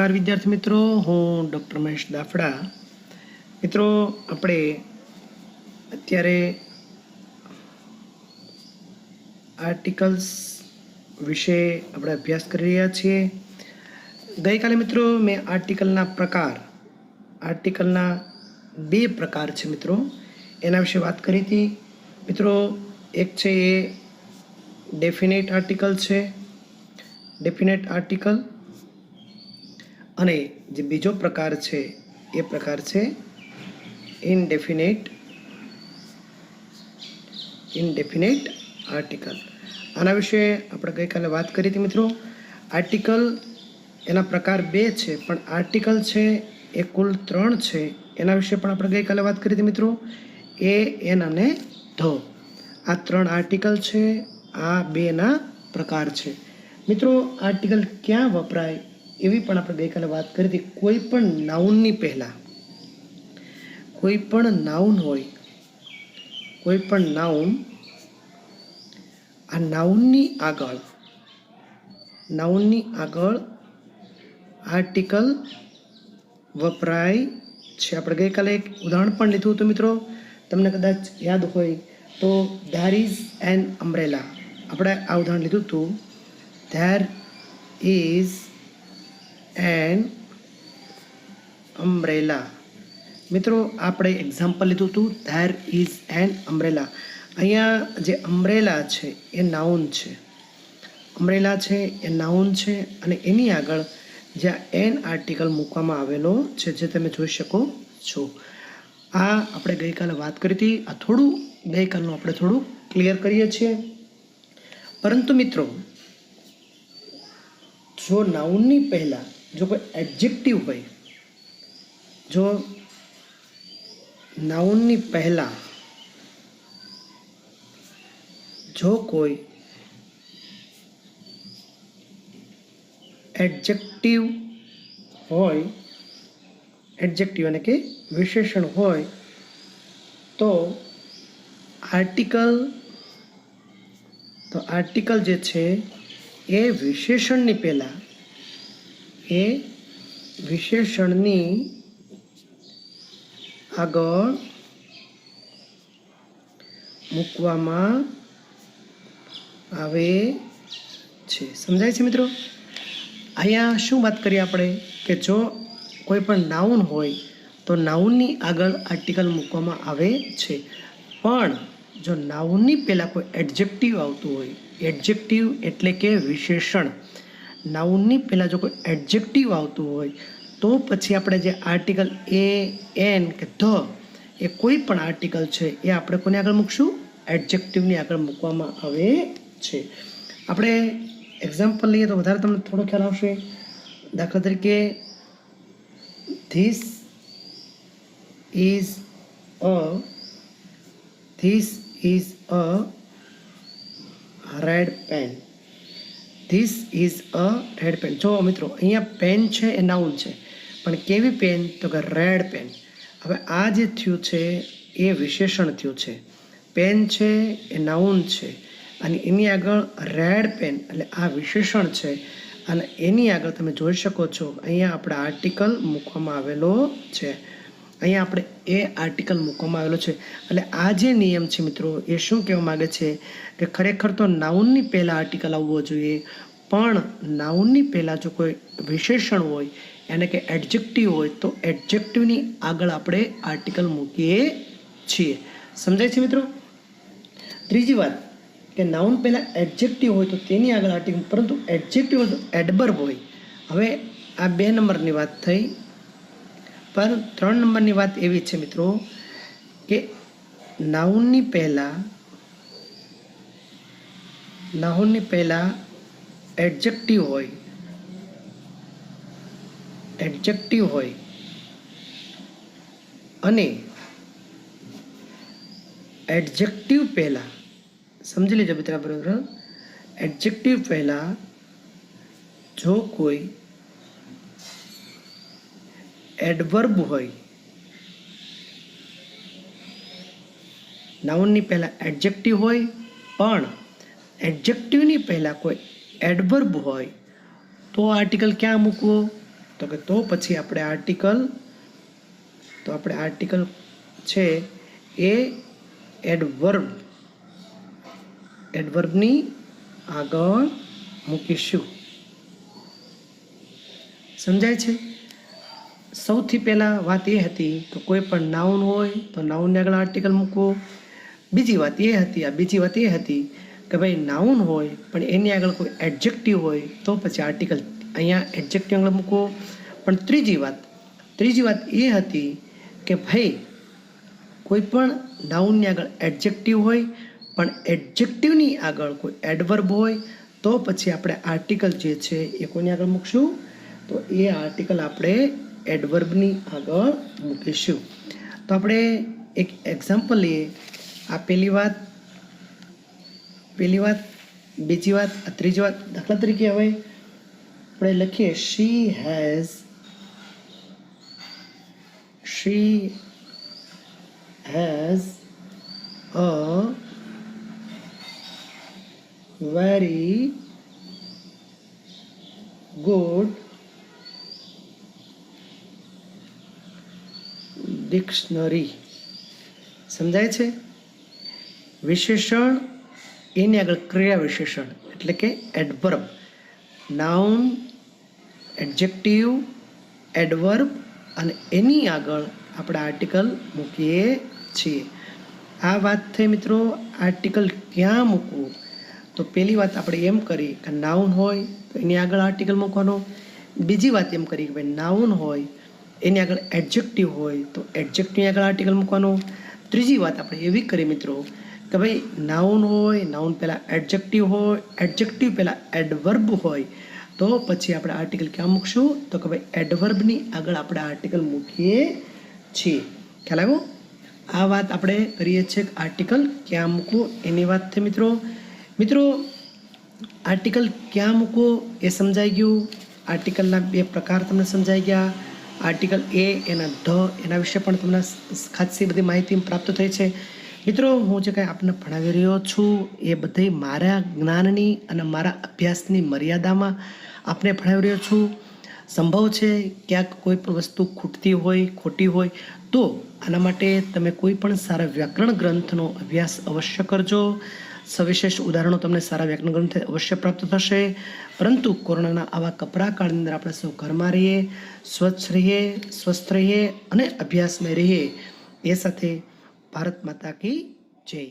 नमस्कार विद्यार्थी मित्रों, हूँ डॉक्टर महेश दाफड़ा। मित्रों, આપણે અત્યારે આર્ટિકલ્સ વિશે આપણે અભ્યાસ કરી રહ્યા છીએ। ગઈકાલે મિત્રો મેં આર્ટિકલના બે પ્રકાર છે મિત્રો, એના વિશે વાત કરી હતી। મિત્રો, એક છે એ ડેફિનેટ આર્ટિકલ છે, ડેફિનેટ આર્ટિકલ, અને જે બીજો પ્રકાર છે એ પ્રકાર છે ઇનડેફિનેટ આર્ટિકલ। આના વિશે આપણે ગઈકાલે વાત કરી હતી મિત્રો। આર્ટિકલ એના પ્રકાર બે છે, પણ આર્ટિકલ છે એ કુલ 3 છે। એના વિશે પણ આપણે ગઈકાલે વાત કરી હતી મિત્રો। એ, એન અને ધ, આ 3 આર્ટિકલ છે, આ બેના પ્રકાર છે। મિત્રો, આર્ટિકલ ક્યાં વપરાય એવી પણ આપણે ગઈકાલે વાત કરી હતી। કોઈ પણ નાઉનની પહેલાં, કોઈ પણ નાઉન હોય, કોઈ પણ નાઉન, આ નાઉનની આગળ આર્ટિકલ વપરાય છે। આપણે ગઈકાલે એક ઉદાહરણ પણ લીધું હતું મિત્રો, તમને કદાચ યાદ હોય તો, ધેર ઇઝ એન અમ્બ્રેલા। આપણે આ ઉદાહરણ લીધું હતું, ધેર ઇઝ એન અમ્બ્રેલા। મિત્રો, આપણે એક્ઝામ્પલ લીધું હતું, ધેર ઇઝ એન અમ્બ્રેલા। અહીંયા જે અમ્બ્રેલા છે એ નાઉન છે, અમ્બ્રેલા છે એ નાઉન છે, અને એની આગળ જ્યાં એન આર્ટિકલ મૂકવામાં આવેલો છે, જે તમે જોઈ શકો છો। આ આપણે ગઈકાલે વાત કરી હતી। આ થોડું ગઈકાલનું આપણે થોડું ક્લિયર કરીએ છીએ। પરંતુ મિત્રો, જો નાઉનની પહેલાં જો કોઈ એડજેક્ટિવ હોય, જો નાઉનની પહેલાં જો કોઈ એડજેક્ટિવ હોય, એડજેક્ટિવ એટલે કે વિશેષણ હોય, તો આર્ટિકલ જે છે એ વિશેષણની પહેલાં, એ વિશેષણની આગળ મૂકવામાં આવે છે। સમજાય છે મિત્રો? અહીંયા શું વાત કરીએ આપણે કે જો કોઈ પણ નાઉન હોય તો નાઉનની આગળ આર્ટિકલ મૂકવામાં આવે છે, પણ જો નાઉનની પહેલાં કોઈ એડજેક્ટિવ આવતું હોય, એડજેક્ટિવ એટલે કે વિશેષણ, નાઉનની પહેલાં જો કોઈ એડજેક્ટિવ આવતું હોય તો પછી આપણે જે આર્ટિકલ એ, એન કે ધ, એ કોઈ પણ આર્ટિકલ છે એ આપણે કોની આગળ મૂકશું? એડજેક્ટિવની આગળ મૂકવામાં આવે છે। આપણે એક્ઝામ્પલ લઈએ તો વધારે તમને થોડો ખ્યાલ આવશે। દાખલા તરીકે, this is a red pen. This is a red pen. જો મિત્રો, અહીંયા પેન છે એ નાઉન છે, પણ કેવી પેન? તો કે રેડ પેન। હવે આ જે થયું છે એ વિશેષણ થયું છે, પેન છે એ નાઉન છે, અને એની આગળ રેડ પેન એટલે આ વિશેષણ છે, અને એની આગળ તમે જોઈ શકો છો અહીંયા આપણે આર્ટિકલ મૂકવામાં આવેલો છે, અહીંયા આપણે એ આર્ટિકલ મૂકવામાં આવેલો છે। એટલે આ જે નિયમ છે મિત્રો, એ શું કહેવા માગે છે કે ખરેખર તો નાઉનની પહેલાં આર્ટિકલ આવવો જોઈએ, પણ નાઉનની પહેલાં જો કોઈ વિશેષણ હોય, એને કે એડજેક્ટિવ હોય, તો એડજેક્ટિવની આગળ આપણે આર્ટિકલ મૂકીએ છીએ। સમજાય છે મિત્રો? ત્રીજી વાત કે નાઉન પહેલાં એડજેક્ટિવ હોય તો તેની આગળ આર્ટિકલ, પરંતુ એડજેક્ટિવ હોય તો એડવર્બ હોય। હવે આ 2 નંબરની વાત થઈ, પણ 3 નંબરની વાત એવી છે મિત્રો કે નાઉનની પહેલાં એડજેક્ટિવ હોય અને એડજેક્ટિવ પહેલાં, સમજી લેજો મિત્રો બરાબર, એડજેક્ટિવ પહેલાં જો કોઈ એડવર્બ હોય, નાઉનની પહેલાં એડજેક્ટિવ હોય પણ એડજેક્ટિવની પહેલાં કોઈ એડવર્બ હોય, તો આર્ટિકલ ક્યાં મૂકવો? તો પછી આપણે આર્ટિકલ છે એ એડવર્બની આગળ મૂકીશું. સમજાય છે? સૌથી પહેલાં વાત એ હતી કે કોઈ પણ નાઉન હોય તો નાઉનની આગળ આર્ટિકલ મૂકવો. બીજી વાત એ હતી કે ભાઈ નાઉન હોય પણ એની આગળ કોઈ એડજેક્ટિવ હોય તો પછી આર્ટિકલ અહીંયા એડજેક્ટિવ આગળ મૂકવો. પણ ત્રીજી વાત એ હતી કે ભાઈ કોઈ પણ નાઉનની આગળ એડજેક્ટિવ હોય પણ એડજેક્ટિવની આગળ કોઈ એડવર્બ હોય તો પછી આપણે આર્ટિકલ જે છે એ કોની આગળ મૂકશું? તો એ આર્ટિકલ આપણે એડવર્બની આગળ મૂકીશું. તો આપણે એક એક્ઝામ્પલ લઈએ. આ પહેલી વાત, બીજી વાત, આ ત્રીજી વાત. દાખલા તરીકે હવે આપણે લખીએ she has a very good dictionary. સમજાય છે? વિશેષણ એની આગળ ક્રિયા વિશેષણ એટલે કે એડવર્બ, નાઉન, એડજેક્ટિવ, એડવર્બ અને એની આગળ આપણે આર્ટિકલ મૂકીએ છીએ. આ વાત થઈ મિત્રો આર્ટિકલ ક્યાં મૂકવું. તો પહેલી વાત આપણે એમ કરી કે નાઉન હોય તો એની આગળ આર્ટિકલ મૂકવાનો. બીજી વાત એમ કરી કે ભાઈ નાઉન હોય એની આગળ એડજેક્ટિવ હોય તો એડજેક્ટિવની આગળ આર્ટિકલ મૂકવાનો. ત્રીજી વાત આપણે એવી કરી મિત્રો કે ભાઈ નાઉન હોય, નાઉન પહેલાં એડજેક્ટિવ હોય, એડજેક્ટિવ પહેલાં એડવર્બ હોય તો પછી આપણે આર્ટિકલ ક્યાં મૂકશું? તો કે ભાઈ એડવર્બની આગળ આપણે આર્ટિકલ મૂકીએ છીએ. ખ્યાલ આવ્યો? આ વાત આપણે કરીએ છીએ કે આર્ટિકલ ક્યાં મૂકવું એની વાત છે મિત્રો. આર્ટિકલ ક્યાં મૂકવો એ સમજાઈ ગયું. આર્ટિકલના 2 પ્રકાર તમને સમજાઈ ગયા. આર્ટિકલ એ એના વિશે પણ તમને ખાસી બધી માહિતી પ્રાપ્ત થઈ છે. મિત્રો હું જે કાંઈ આપને ભણાવી રહ્યો છું એ બધી મારા જ્ઞાનની અને મારા અભ્યાસની મર્યાદામાં આપને ભણાવી રહ્યો છું. સંભવ છે ક્યાંક કોઈ પણ વસ્તુ ખૂટતી હોય, ખોટી હોય તો આના માટે તમે કોઈ પણ સારા વ્યાકરણ ગ્રંથનો અભ્યાસ અવશ્ય કરજો. સવિશેષ ઉદાહરણો તમને સારા વ્યાકરણ ગ્રંથ અવશ્ય પ્રાપ્ત થશે. પરંતુ કોરોનાના આવા કપરા કાળની અંદર આપણે સૌ ઘરમાં રહીએ, સ્વસ્થ રહીએ અને અભ્યાસમાં રહીએ. એ સાથે ભારત માતા કી જય.